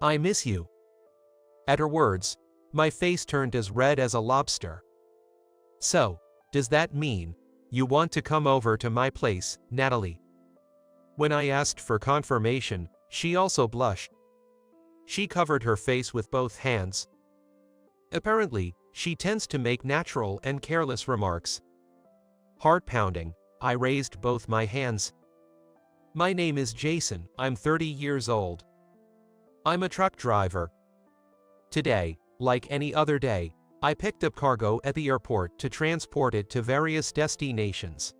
I miss you." At her words, my face turned as red as a lobster. "So, does that mean you want to come over to my place, Natalie?" When I asked for confirmation, she also blushed. She covered her face with both hands. Apparently, she tends to make natural and careless remarks. Heart pounding, I raised both my hands. "My name is Jason, I'm 30 years old. I'm a truck driver. Today, like any other day, I picked up cargo at the airport to transport it to various destinations.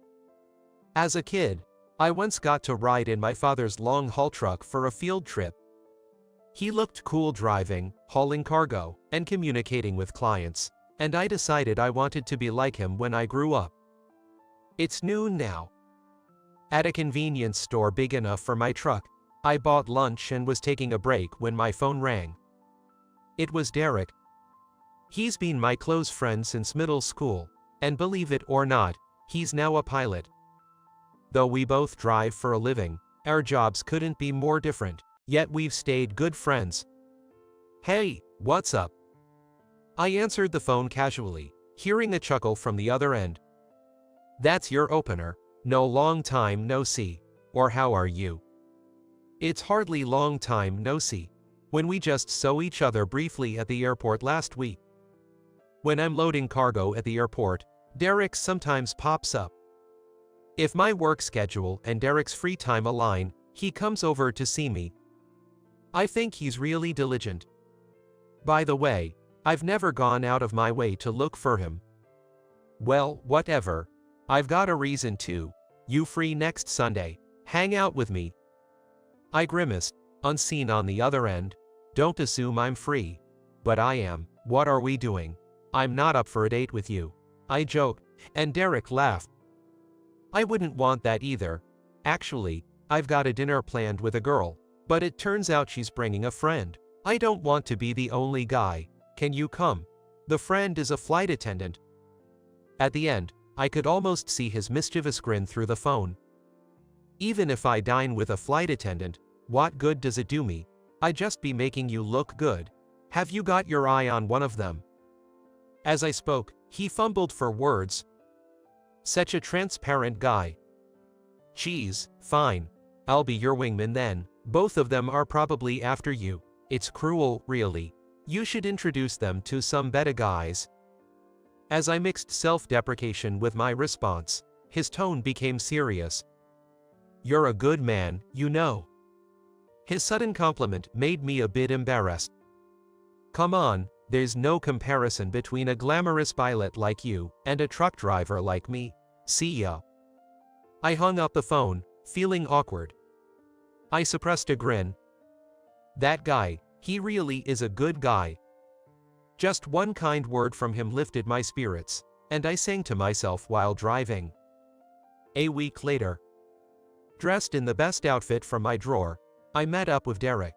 As a kid, I once got to ride in my father's long-haul truck for a field trip. He looked cool driving, hauling cargo, and communicating with clients, and I decided I wanted to be like him when I grew up. It's noon now. At a convenience store big enough for my truck, I bought lunch and was taking a break when my phone rang. It was Derek. He's been my close friend since middle school, and believe it or not, he's now a pilot. Though we both drive for a living, our jobs couldn't be more different, yet we've stayed good friends. "Hey, what's up?" I answered the phone casually, hearing a chuckle from the other end. "That's your opener. No, long time no see. Or how are you?" It's hardly long time no see, when we just saw each other briefly at the airport last week. When I'm loading cargo at the airport, Derek sometimes pops up. If my work schedule and Derek's free time align, he comes over to see me. I think he's really diligent. By the way, I've never gone out of my way to look for him. Well, whatever. I've got a reason to. You free next Sunday? Hang out with me? I grimaced, unseen on the other end. Don't assume I'm free. But I am. What are we doing? I'm not up for a date with you. I joked, and Derek laughed. I wouldn't want that either. Actually, I've got a dinner planned with a girl, but it turns out she's bringing a friend. I don't want to be the only guy. Can you come? The friend is a flight attendant. At the end, I could almost see his mischievous grin through the phone. Even if I dine with a flight attendant, what good does it do me? I'd just be making you look good. Have you got your eye on one of them? As I spoke, he fumbled for words. Such a transparent guy. Geez, fine. I'll be your wingman then. Both of them are probably after you. It's cruel, really. You should introduce them to some better guys. As I mixed self-deprecation with my response, his tone became serious. You're a good man, you know. His sudden compliment made me a bit embarrassed. Come on, there's no comparison between a glamorous pilot like you and a truck driver like me. See ya. I hung up the phone, feeling awkward. I suppressed a grin. That guy, he really is a good guy. Just one kind word from him lifted my spirits, and I sang to myself while driving. A week later, dressed in the best outfit from my drawer, I met up with Derek.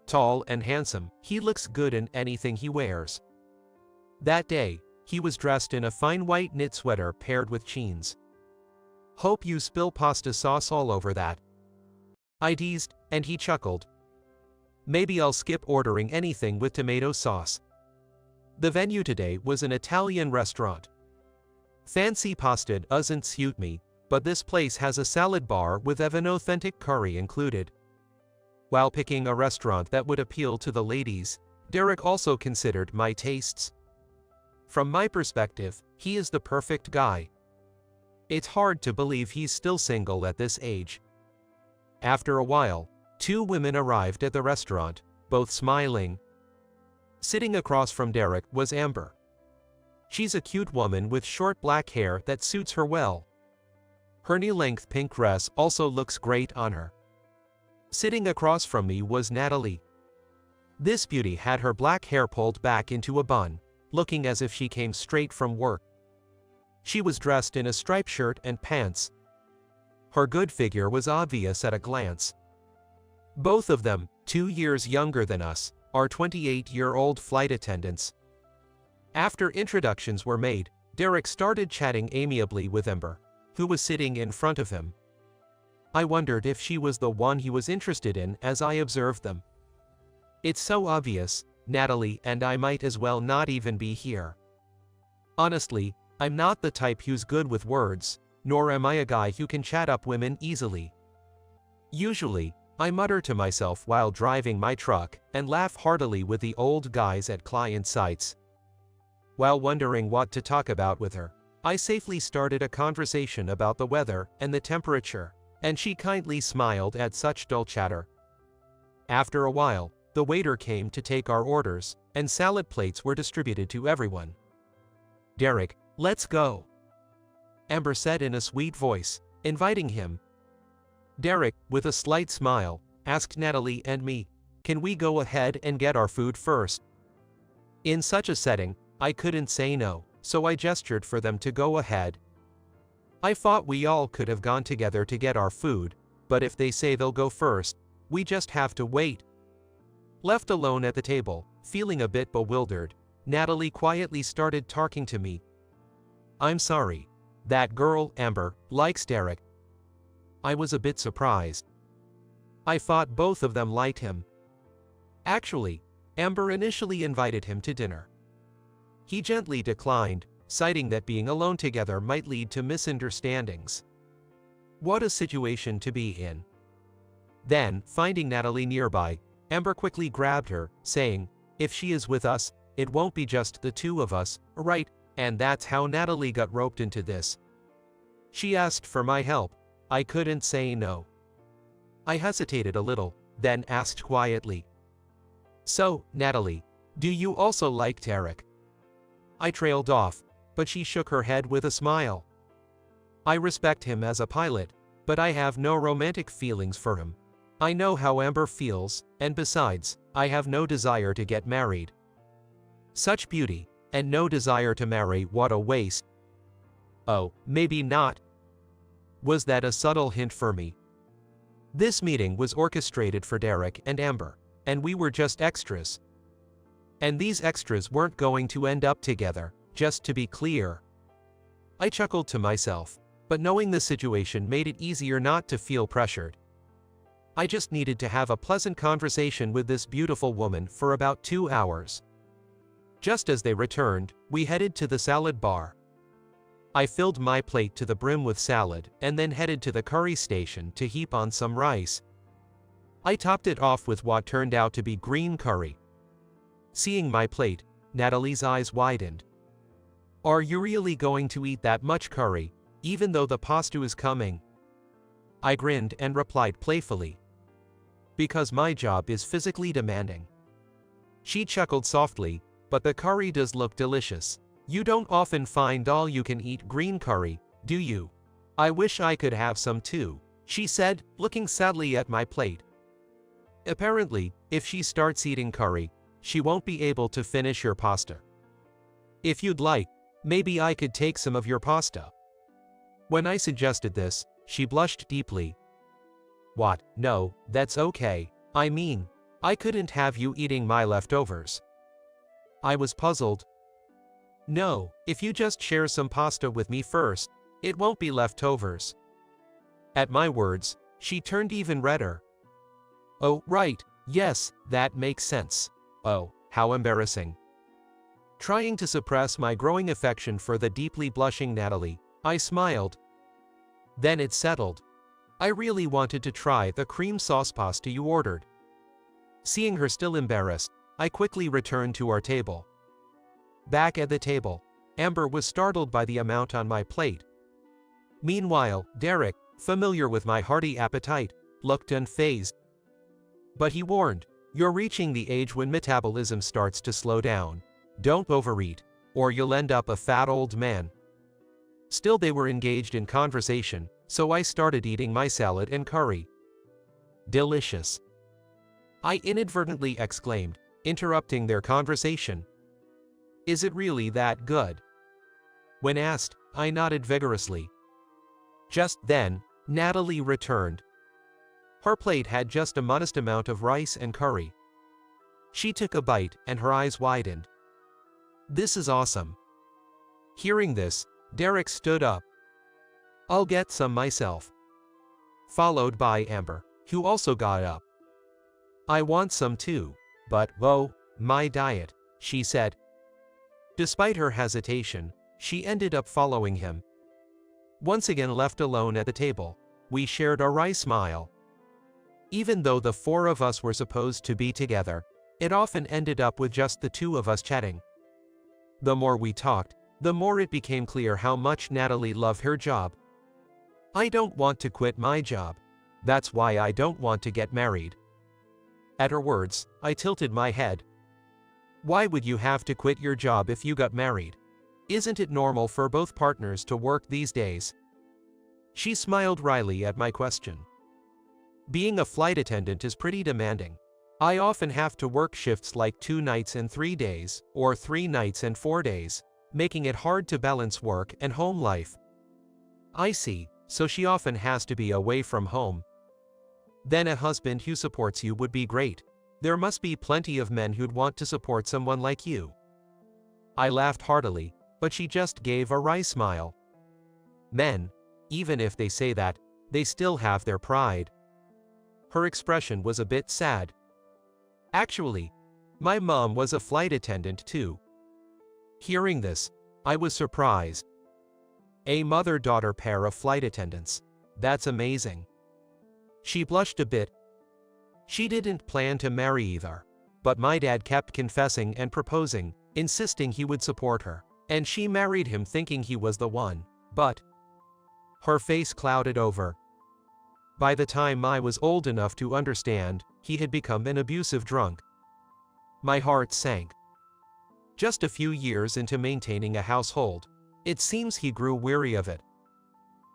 Tall and handsome, he looks good in anything he wears. That day, he was dressed in a fine white knit sweater paired with jeans. Hope you spill pasta sauce all over that. I teased, and he chuckled. Maybe I'll skip ordering anything with tomato sauce. The venue today was an Italian restaurant. Fancy pasta doesn't suit me, but this place has a salad bar with even authentic curry included. While picking a restaurant that would appeal to the ladies, Derek also considered my tastes. From my perspective, he is the perfect guy. It's hard to believe he's still single at this age. After a while, two women arrived at the restaurant, both smiling. Sitting across from Derek was Amber. She's a cute woman with short black hair that suits her well. Her knee-length pink dress also looks great on her. Sitting across from me was Natalie. This beauty had her black hair pulled back into a bun, looking as if she came straight from work. She was dressed in a striped shirt and pants. Her good figure was obvious at a glance. Both of them, 2 years younger than us, are 28-year-old flight attendants. After introductions were made, Derek started chatting amiably with Amber, who was sitting in front of him. I wondered if she was the one he was interested in as I observed them. It's so obvious, Natalie, and I might as well not even be here. Honestly, I'm not the type who's good with words, nor am I a guy who can chat up women easily. Usually, I mutter to myself while driving my truck and laugh heartily with the old guys at client sites. While wondering what to talk about with her, I safely started a conversation about the weather and the temperature, and she kindly smiled at such dull chatter. After a while, the waiter came to take our orders, and salad plates were distributed to everyone. "Derek, let's go," Amber said in a sweet voice, inviting him. Derek, with a slight smile, asked Natalie and me, "Can we go ahead and get our food first?" In such a setting, I couldn't say no, so I gestured for them to go ahead. I thought we all could have gone together to get our food, but if they say they'll go first, we just have to wait. Left alone at the table, feeling a bit bewildered, Natalie quietly started talking to me. "I'm sorry. That girl, Amber, likes Derek." I was a bit surprised. I thought both of them liked him. Actually, Amber initially invited him to dinner. He gently declined, citing that being alone together might lead to misunderstandings. What a situation to be in. Then, finding Natalie nearby, Amber quickly grabbed her, saying, "If she is with us, it won't be just the two of us, right?" And that's how Natalie got roped into this. She asked for my help. I couldn't say no. I hesitated a little, then asked quietly, "So, Natalie, do you also like Derek?" I trailed off, but she shook her head with a smile. "I respect him as a pilot, but I have no romantic feelings for him. I know how Amber feels, and besides, I have no desire to get married." Such beauty, and no desire to marry, what a waste. Oh, maybe not. Was that a subtle hint for me? This meeting was orchestrated for Derek and Amber, and we were just extras. And these extras weren't going to end up together, just to be clear. I chuckled to myself, but knowing the situation made it easier not to feel pressured. I just needed to have a pleasant conversation with this beautiful woman for about 2 hours. Just as they returned, we headed to the salad bar. I filled my plate to the brim with salad and then headed to the curry station to heap on some rice. I topped it off with what turned out to be green curry. Seeing my plate, Natalie's eyes widened. "Are you really going to eat that much curry, even though the pasta is coming?" I grinned and replied playfully, "Because my job is physically demanding." She chuckled softly, "But the curry does look delicious. You don't often find all-you-can-eat green curry, do you?" "I wish I could have some too," she said, looking sadly at my plate. Apparently, if she starts eating curry, she won't be able to finish your pasta. "If you'd like, maybe I could take some of your pasta." When I suggested this, she blushed deeply. "What? No, that's okay. I mean, I couldn't have you eating my leftovers." I was puzzled. "No, if you just share some pasta with me first, it won't be leftovers." At my words, she turned even redder. "Oh, right, yes, that makes sense. Oh, how embarrassing." Trying to suppress my growing affection for the deeply blushing Natalie, I smiled. Then it settled. I really wanted to try the cream sauce pasta you ordered. Seeing her still embarrassed, I quickly returned to our table. Back at the table, Amber was startled by the amount on my plate. Meanwhile, Derek, familiar with my hearty appetite, looked unfazed. But he warned, "You're reaching the age when metabolism starts to slow down. Don't overeat, or you'll end up a fat old man." Still, they were engaged in conversation, so I started eating my salad and curry. "Delicious," I inadvertently exclaimed, interrupting their conversation. "Is it really that good?" When asked, I nodded vigorously. Just then, Natalie returned. Her plate had just a modest amount of rice and curry. She took a bite and her eyes widened. "This is awesome." Hearing this, Derek stood up. "I'll get some myself." Followed by Amber, who also got up. "I want some too," But, oh, my diet, she said. Despite her hesitation, she ended up following him. Once again left alone at the table, we shared a wry smile. Even though the four of us were supposed to be together, it often ended up with just the two of us chatting. The more we talked, the more it became clear how much Natalie loved her job. I don't want to quit my job. That's why I don't want to get married. At her words, I tilted my head. Why would you have to quit your job if you got married? Isn't it normal for both partners to work these days? She smiled wryly at my question. Being a flight attendant is pretty demanding. I often have to work shifts like 2 nights and 3 days, or 3 nights and 4 days, making it hard to balance work and home life. I see, so she often has to be away from home. Then a husband who supports you would be great. There must be plenty of men who'd want to support someone like you. I laughed heartily, but she just gave a wry smile. Men, even if they say that, they still have their pride. Her expression was a bit sad. Actually, my mom was a flight attendant too. Hearing this, I was surprised. A mother-daughter pair of flight attendants. That's amazing. She blushed a bit. She didn't plan to marry either, but my dad kept confessing and proposing, insisting he would support her, and she married him thinking he was the one, but... Her face clouded over. By the time I was old enough to understand, he had become an abusive drunk. My heart sank. Just a few years into maintaining a household, it seems he grew weary of it.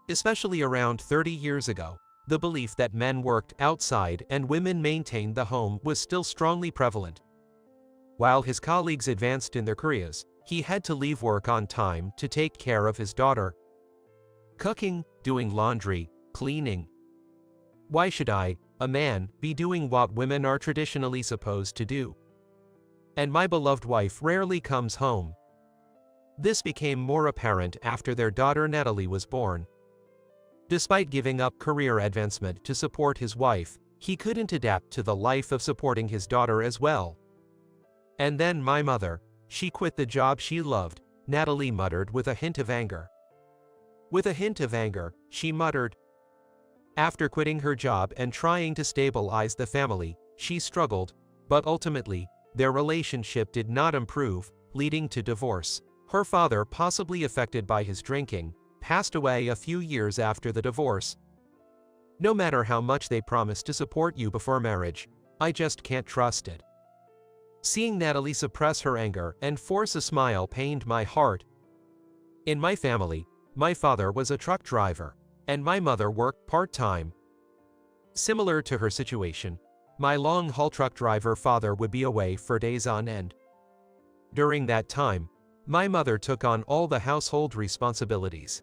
Especially around 30 years ago, the belief that men worked outside and women maintained the home was still strongly prevalent. While his colleagues advanced in their careers, he had to leave work on time to take care of his daughter. Cooking, doing laundry, cleaning. Why should I, a man, be doing what women are traditionally supposed to do? And my beloved wife rarely comes home. This became more apparent after their daughter Natalie was born. Despite giving up career advancement to support his wife, he couldn't adapt to the life of supporting his daughter as well. And then my mother, she quit the job she loved, Natalie muttered with a hint of anger. With a hint of anger, she muttered. After quitting her job and trying to stabilize the family, she struggled, but ultimately, their relationship did not improve, leading to divorce. Her father, possibly affected by his drinking, passed away a few years after the divorce. No matter how much they promise to support you before marriage, I just can't trust it. Seeing Natalie suppress her anger and force a smile pained my heart. In my family, my father was a truck driver, and my mother worked part-time. Similar to her situation, my long-haul truck driver father would be away for days on end. During that time, my mother took on all the household responsibilities.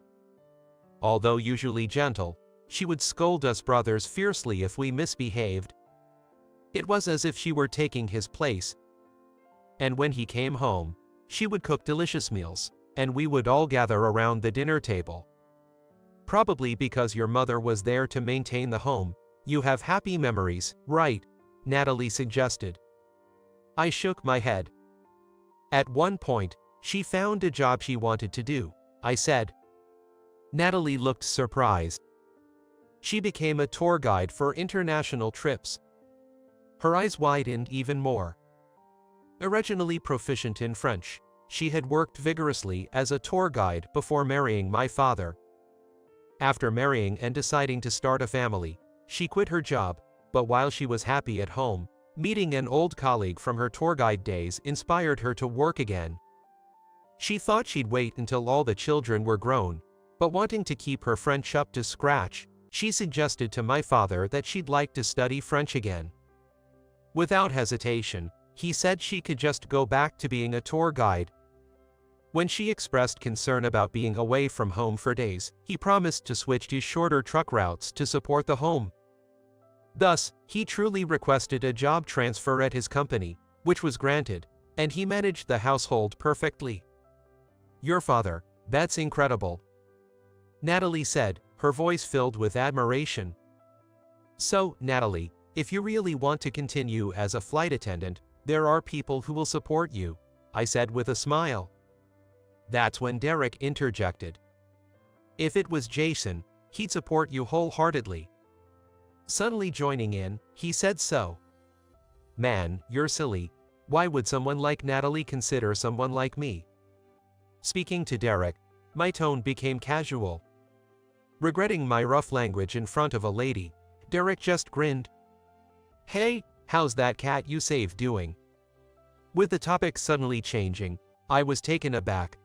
Although usually gentle, she would scold us brothers fiercely if we misbehaved. It was as if she were taking his place. And when he came home, she would cook delicious meals, and we would all gather around the dinner table. Probably because your mother was there to maintain the home, you have happy memories, right? Natalie suggested. I shook my head. At one point, she found a job she wanted to do, I said. Natalie looked surprised. She became a tour guide for international trips. Her eyes widened even more. Originally proficient in French, she had worked vigorously as a tour guide before marrying my father. After marrying and deciding to start a family, she quit her job, but while she was happy at home, meeting an old colleague from her tour guide days inspired her to work again. She thought she'd wait until all the children were grown, but wanting to keep her French up to scratch, she suggested to my father that she'd like to study French again. Without hesitation, he said she could just go back to being a tour guide. When she expressed concern about being away from home for days, he promised to switch to shorter truck routes to support the home. Thus, he truly requested a job transfer at his company, which was granted, and he managed the household perfectly. Your father, that's incredible. Natalie said, her voice filled with admiration. So, Natalie, if you really want to continue as a flight attendant, There are people who will support you, I said with a smile. That's when Derek interjected. If it was Jason, he'd support you wholeheartedly. Suddenly joining in, he said so. Man, you're silly. Why would someone like Natalie consider someone like me? Speaking to Derek, my tone became casual. Regretting my rough language in front of a lady, Derek just grinned. Hey, how's that cat you saved doing? With the topic suddenly changing, I was taken aback.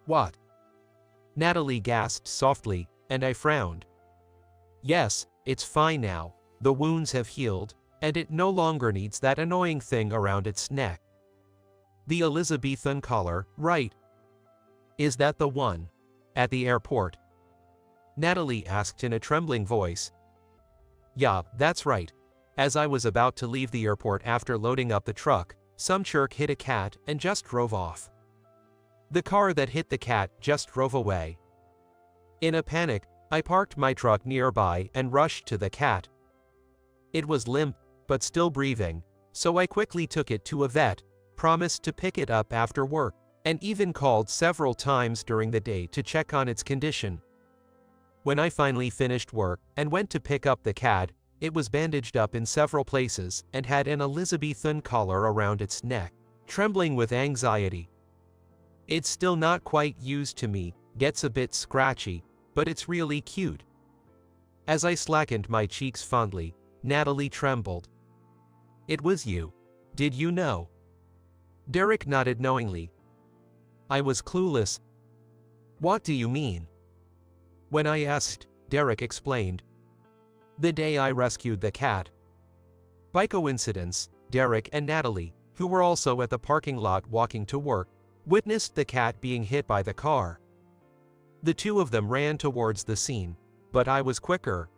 What? Natalie gasped softly, and I frowned. Yes, it's fine now, the wounds have healed, and it no longer needs that annoying thing around its neck. The Elizabethan collar, right? Is that the one? At the airport? Natalie asked in a trembling voice. Yeah, that's right. As I was about to leave the airport after loading up the truck, some jerk hit a cat and just drove off. The car that hit the cat just drove away. In a panic, I parked my truck nearby and rushed to the cat. It was limp, but still breathing, so I quickly took it to a vet, promised to pick it up after work, and even called several times during the day to check on its condition. When I finally finished work and went to pick up the cat, it was bandaged up in several places and had an Elizabethan collar around its neck, trembling with anxiety. It's still not quite used to me, gets a bit scratchy, but it's really cute. As I slackened my cheeks fondly, Natalie trembled. It was you. Did you know? Derek nodded knowingly. I was clueless. What do you mean? When I asked, Derek explained. The day I rescued the cat. By coincidence, Derek and Natalie, who were also at the parking lot walking to work, witnessed the cat being hit by the car. The two of them ran towards the scene, but I was quicker.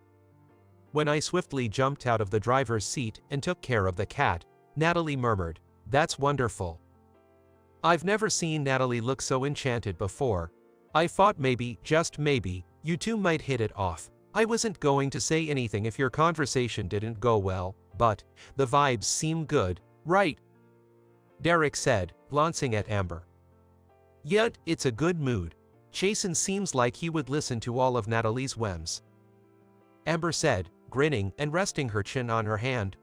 When I swiftly jumped out of the driver's seat and took care of the cat, Natalie murmured, "That's wonderful." I've never seen Natalie look so enchanted before. I thought maybe, just maybe, you two might hit it off. I wasn't going to say anything if your conversation didn't go well, but the vibes seem good, right? Derek said, glancing at Amber. Yet, it's a good mood. Jason seems like he would listen to all of Natalie's whims. Amber said, grinning and resting her chin on her hand.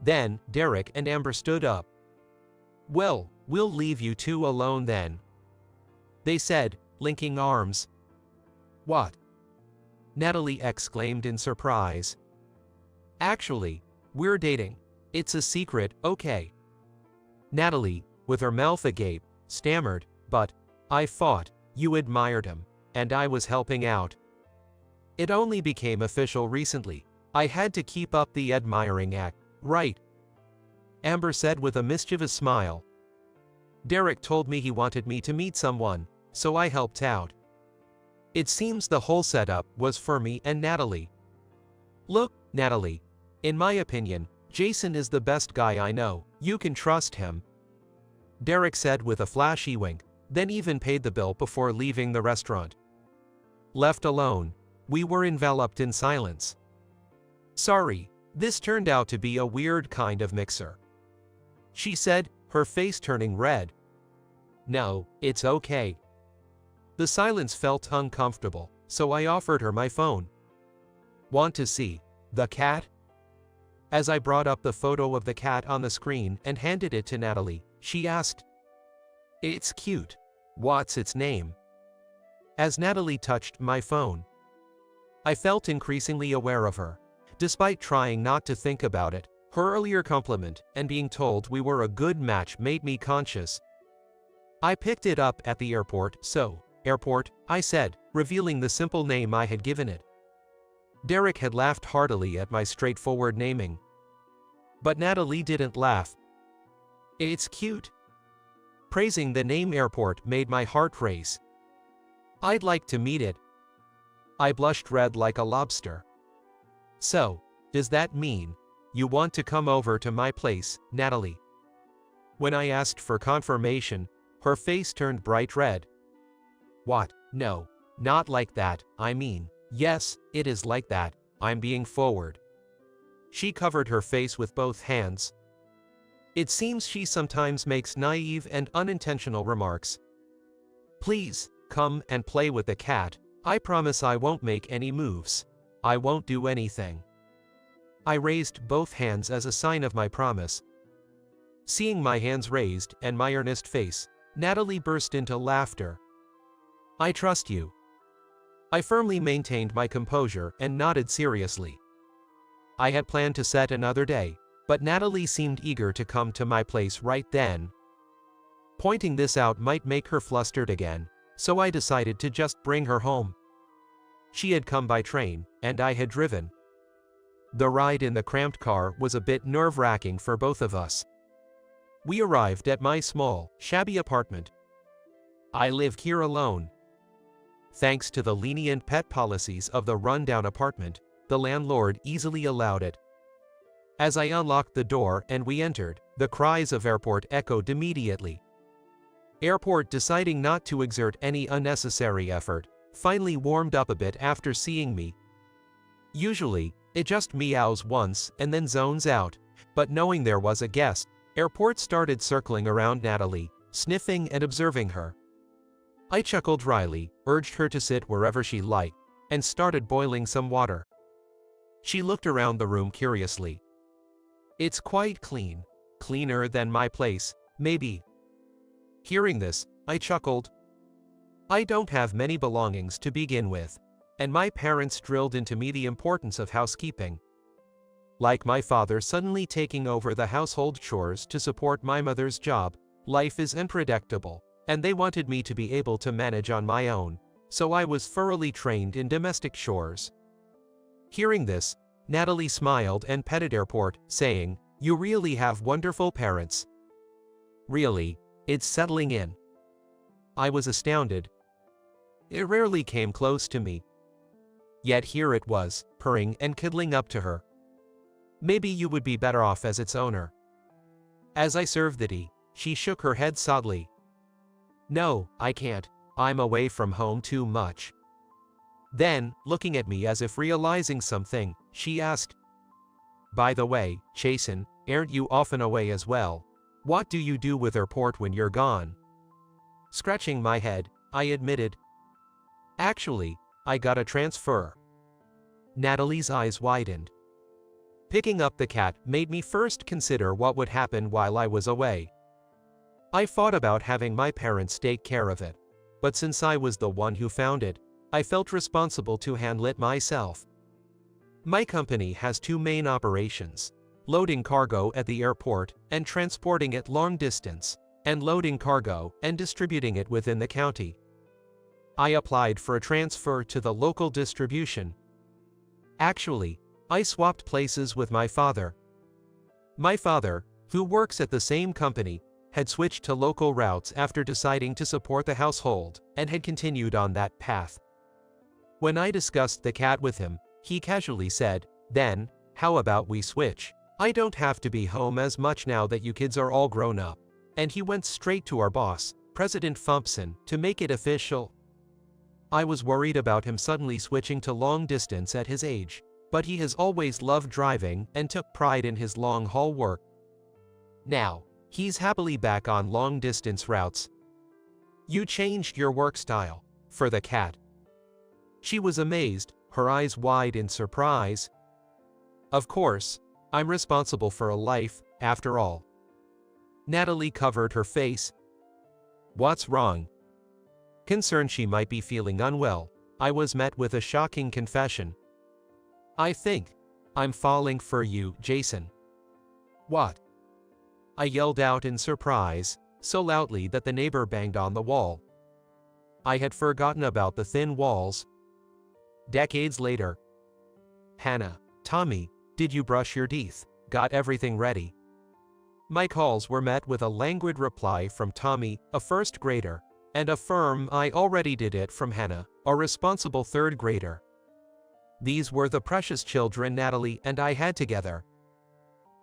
Then, Derek and Amber stood up. Well, we'll leave you two alone then, they said, linking arms. What? Natalie exclaimed in surprise. Actually, we're dating. It's a secret, okay? Natalie, with her mouth agape, stammered, but I thought you admired him, and I was helping out. It only became official recently. I had to keep up the admiring act, right? Amber said with a mischievous smile. Derek told me he wanted me to meet someone, so I helped out. It seems the whole setup was for me and Natalie. Look, Natalie, in my opinion, Jason is the best guy I know. You can trust him. Derek said with a flashy wink, then even paid the bill before leaving the restaurant. Left alone, we were enveloped in silence. Sorry, this turned out to be a weird kind of mixer, she said, her face turning red. No, it's okay. The silence felt uncomfortable, so I offered her my phone. Want to see the cat? As I brought up the photo of the cat on the screen and handed it to Natalie, she asked. It's cute. What's its name? As Natalie touched my phone, I felt increasingly aware of her. Despite trying not to think about it, her earlier compliment and being told we were a good match made me conscious. I picked it up at the airport, so, airport, I said, revealing the simple name I had given it. Derek had laughed heartily at my straightforward naming. But Natalie didn't laugh. It's cute. Praising the name airport made my heart race. I'd like to meet it. I blushed red like a lobster. So, does that mean you want to come over to my place, Natalie? When I asked for confirmation, her face turned bright red. What? No, not like that, I mean, yes, it is like that, I'm being forward. She covered her face with both hands. It seems she sometimes makes naive and unintentional remarks. Please, come and play with the cat. I promise I won't make any moves. I won't do anything. I raised both hands as a sign of my promise. Seeing my hands raised and my earnest face, Natalie burst into laughter. I trust you. I firmly maintained my composure and nodded seriously. I had planned to set another day, but Natalie seemed eager to come to my place right then. Pointing this out might make her flustered again, so I decided to just bring her home. She had come by train, and I had driven. The ride in the cramped car was a bit nerve-wracking for both of us. We arrived at my small, shabby apartment. I lived here alone. Thanks to the lenient pet policies of the rundown apartment, the landlord easily allowed it. As I unlocked the door and we entered, the cries of Airport echoed immediately. Airport, deciding not to exert any unnecessary effort, finally warmed up a bit after seeing me. Usually, it just meows once and then zones out, but knowing there was a guest, Airport started circling around Natalie, sniffing and observing her. I chuckled wryly, urged her to sit wherever she liked, and started boiling some water. She looked around the room curiously. It's quite clean. Cleaner than my place, maybe. Hearing this, I chuckled. I don't have many belongings to begin with, and my parents drilled into me the importance of housekeeping. Like my father suddenly taking over the household chores to support my mother's job, life is unpredictable, and they wanted me to be able to manage on my own, so I was thoroughly trained in domestic chores. Hearing this, Natalie smiled and petted Airport, saying, "You really have wonderful parents." Really, it's settling in. I was astounded. It rarely came close to me. Yet here it was, purring and cuddling up to her. Maybe you would be better off as its owner. As I served the tea, she shook her head sadly. No, I can't. I'm away from home too much. Then, looking at me as if realizing something, she asked, "By the way, Jason, aren't you often away as well? What do you do with Airport when you're gone?" Scratching my head, I admitted, "Actually, I got a transfer." Natalie's eyes widened. Picking up the cat made me first consider what would happen while I was away. I thought about having my parents take care of it, but since I was the one who found it, I felt responsible to handle it myself. My company has two main operations: loading cargo at the airport and transporting it long distance, and loading cargo and distributing it within the county. I applied for a transfer to the local distribution. Actually, I swapped places with my father. My father, who works at the same company, had switched to local routes after deciding to support the household, and had continued on that path. When I discussed the cat with him, he casually said, "Then, how about we switch? I don't have to be home as much now that you kids are all grown up." And he went straight to our boss, President Thompson, to make it official. I was worried about him suddenly switching to long distance at his age, but he has always loved driving and took pride in his long-haul work. Now, he's happily back on long-distance routes. "You changed your work style for the cat." She was amazed, her eyes wide in surprise. "Of course, I'm responsible for a life, after all." Natalie covered her face. "What's wrong?" Concerned she might be feeling unwell, I was met with a shocking confession. "I think I'm falling for you, Jason." "What?" I yelled out in surprise, so loudly that the neighbor banged on the wall. I had forgotten about the thin walls. Decades later. "Hannah, Tommy, did you brush your teeth? Got everything ready?" My calls were met with a languid reply from Tommy, a first grader, and a firm "I already did it" from Hannah, a responsible third grader. These were the precious children Natalie and I had together.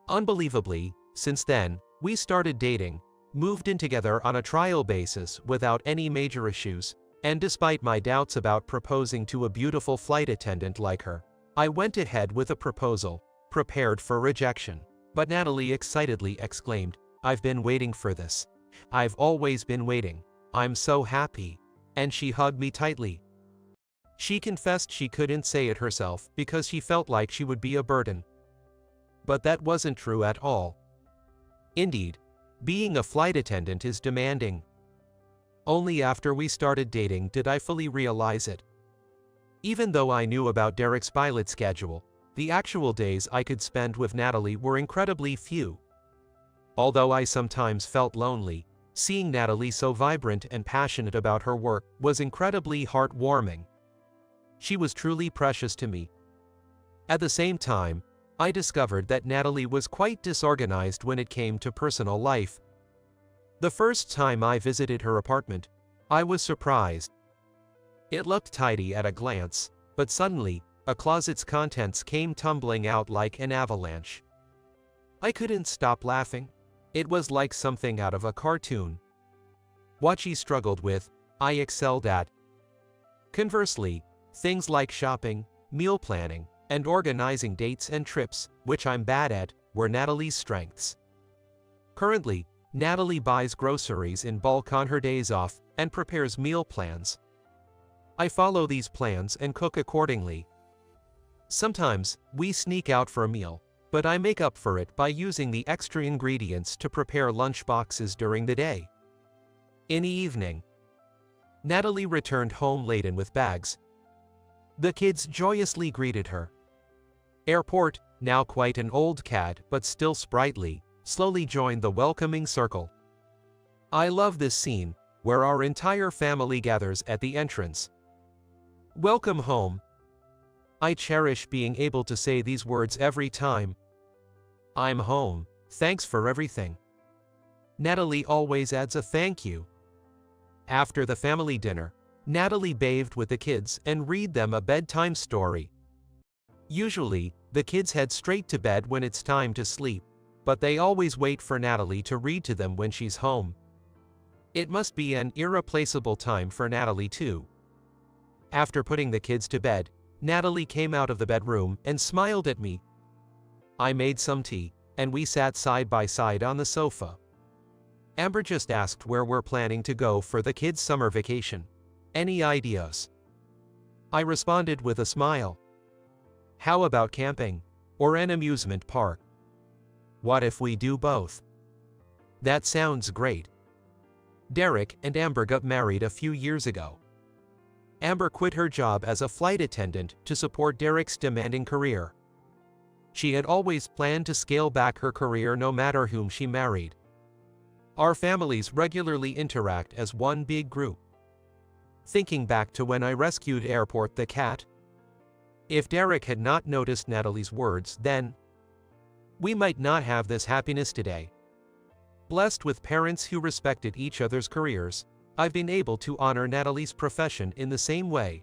Unbelievably, since then, we started dating, moved in together on a trial basis without any major issues, and despite my doubts about proposing to a beautiful flight attendant like her, I went ahead with a proposal, prepared for rejection. But Natalie excitedly exclaimed, I've been waiting for this. I've always been waiting. I'm so happy." And she hugged me tightly. She confessed she couldn't say it herself because she felt like she would be a burden. But that wasn't true at all. Indeed, being a flight attendant is demanding. Only after we started dating did I fully realize it. Even though I knew about Derek's pilot schedule, the actual days I could spend with Natalie were incredibly few. Although I sometimes felt lonely, seeing Natalie so vibrant and passionate about her work was incredibly heartwarming. She was truly precious to me. At the same time, I discovered that Natalie was quite disorganized when it came to personal life. The first time I visited her apartment, I was surprised. It looked tidy at a glance, but suddenly, a closet's contents came tumbling out like an avalanche. I couldn't stop laughing. It was like something out of a cartoon. What she struggled with, I excelled at. Conversely, things like shopping, meal planning, and organizing dates and trips, which I'm bad at, were Natalie's strengths. Currently, Natalie buys groceries in bulk on her days off and prepares meal plans. I follow these plans and cook accordingly. Sometimes, we sneak out for a meal, but I make up for it by using the extra ingredients to prepare lunch boxes during the day. In the evening, Natalie returned home laden with bags. The kids joyously greeted her. Airport, now quite an old cat but still sprightly, slowly joined the welcoming circle. I love this scene, where our entire family gathers at the entrance. Welcome home. I cherish being able to say these words every time. I'm home, thanks for everything. Natalie always adds a thank you. After the family dinner, Natalie bathed with the kids and read them a bedtime story. Usually, the kids head straight to bed when it's time to sleep, but they always wait for Natalie to read to them when she's home. It must be an irreplaceable time for Natalie too. After putting the kids to bed, Natalie came out of the bedroom and smiled at me. I made some tea, and we sat side by side on the sofa. Amber just asked where we're planning to go for the kids' summer vacation. Any ideas? I responded with a smile. How about camping? Or an amusement park? What if we do both? That sounds great. Derek and Amber got married a few years ago. Amber quit her job as a flight attendant to support Derek's demanding career. She had always planned to scale back her career no matter whom she married. Our families regularly interact as one big group. Thinking back to when I rescued Airport the cat, if Derek had not noticed Natalie's words then, we might not have this happiness today. Blessed with parents who respected each other's careers, I've been able to honor Natalie's profession in the same way.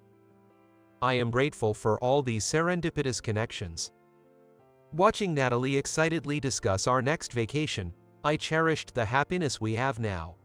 I am grateful for all these serendipitous connections. Watching Natalie excitedly discuss our next vacation, I cherished the happiness we have now.